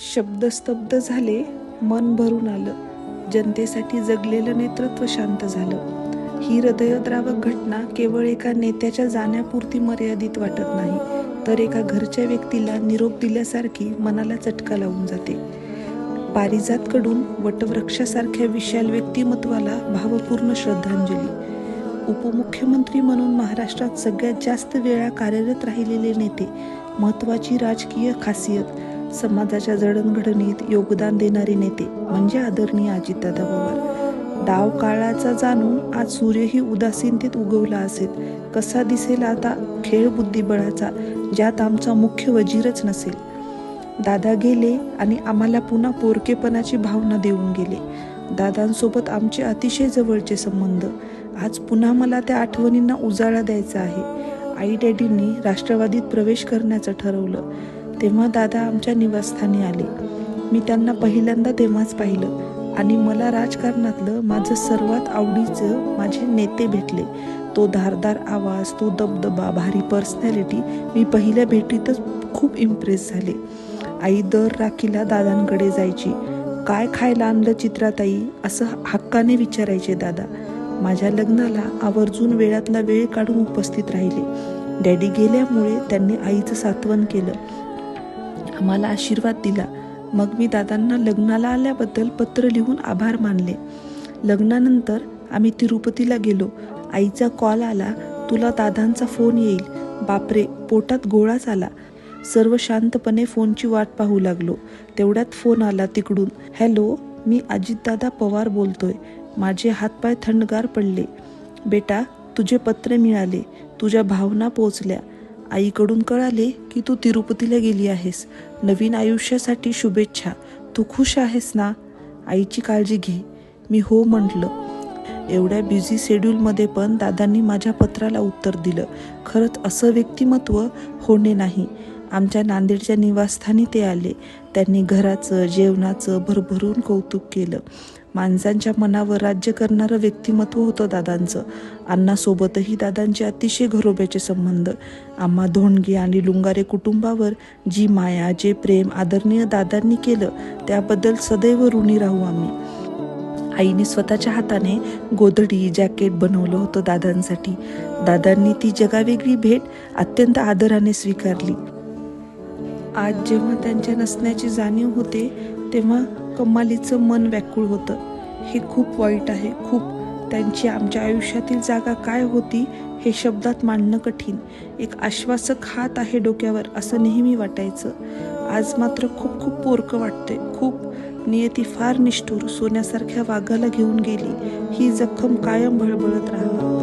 शब्द स्तब्ध झाले, मन भरून आलं. जनतेसाठी जगलेलं नेतृत्व शांत झालं. ही हृदयद्रावक घटना केवळ एका नेत्याच्या जाण्यापुरती मर्यादित वाटत नाही, तर एका घरच्या व्यक्तीला निरोप दिल्यासारखी मनाला चटका लावून जाते. पारिजातकडून वटवृक्षासारख्या विशाल व्यक्तिमत्वाला भावपूर्ण श्रद्धांजली. उपमुख्यमंत्री म्हणून महाराष्ट्रात सगळ्यात जास्त वेळा कार्यरत राहिलेले नेते, महत्त्वाची राजकीय खासियत, समाजाच्या जडणघडणीत योगदान देणारे नेते म्हणजे आदरणीय अजितदादा पवार. डाव काळाचा जाणून आज सूर्यही उदासीनतेत उगवला असेल. कसा दिसेल आता खेळ बुद्धिबळाचा, ज्यात आमचा मुख्य वजीरच नसेल. दादा गेले आणि आम्हाला पुन्हा पोरकेपणाची भावना देऊन गेले. दादांसोबत आमचे अतिशय जवळचे संबंध. आज पुन्हा मला त्या आठवणींना उजाळा द्यायचा आहे. आई डॅडींनी राष्ट्रवादीत प्रवेश करण्याचं ठरवलं तेव्हा दादा आमच्या निवासस्थानी आले. मी त्यांना पहिल्यांदा तेव्हाच पाहिलं आणि मला राजकारणातलं माझं सर्वात आवडीचं माझे नेते भेटले. तो धारदार आवाज, तो दबदबा, भारी पर्सनॅलिटी, मी पहिल्या भेटीतच खूप इम्प्रेस झाले. आई दर राखीला दादांकडे जायची. काय खायला आणलं चित्राताई असं हक्काने विचारायचे दादा. माझ्या लग्नाला आवर्जून वेळातला वेळ काढून उपस्थित राहिले. डॅडी गेल्यामुळे त्यांनी आईचं सांत्वन केलं, आम्हाला आशीर्वाद दिला. मग मी दादांना लग्नाला आल्याबद्दल पत्र लिहून आभार मानले. लग्नानंतर आम्ही तिरुपतीला गेलो. आईचा कॉल आला, तुला दादांचा फोन येईल. बापरे, पोटात गोळाच आला. सर्व शांतपणे फोनची वाट पाहू लागलो. तेवढ्यात फोन आला तिकडून. हॅलो, मी अजितदादा पवार बोलतोय. माझे हातपाय थंडगार पडले. बेटा, तुझे पत्र मिळाले, तुझ्या भावना पोचल्या. आईकडून कळाले की तू तिरुपतीला गेली आहेस. नवीन आयुष्यासाठी शुभेच्छा. तू खुश आहेस ना? आईची काळजी घे. मी हो म्हटलं. एवढ्या बिझी शेड्यूलमध्ये पण दादांनी माझ्या पत्राला उत्तर दिलं. खरंच असं व्यक्तिमत्व होणे नाही. आमच्या नांदेडच्या निवासस्थानी ते आले. त्यांनी घराचं, जेवणाचं भरभरून कौतुक केलं. माणसांच्या मनावर राज्य करणारं व्यक्तिमत्व होतं दादांचं. अण्णासोबतही दादांचे अतिशय घरोब्याचे संबंध. आम्हा धोंडगे आणि लुंगारे कुटुंबावर जी माया, जे प्रेम आदरणीय दादांनी केलं त्याबद्दल सदैव ऋणी राहू आम्ही. आईने स्वतःच्या हाताने गोधडी, जॅकेट बनवलं होतं दादांसाठी. दादांनी ती जगावेगळी भेट अत्यंत आदराने स्वीकारली. आज जेव्हा त्यांच्या नसण्याची जाणीव होते तेव्हा कमालीचं मन व्याकुळ होतं. हे खूप वाईट आहे, खूप. त्यांची आमच्या आयुष्यातील जागा काय होती हे शब्दात मांडणं कठीण. एक आश्वासक हात आहे डोक्यावर असं नेहमी वाटायचं. आज मात्र खूप खूप पोरकं वाटतंय, खूप. नियती फार निष्ठुर. सोन्यासारख्या वाघाला घेऊन गेली. ही जखम कायम भळबळत राहावी.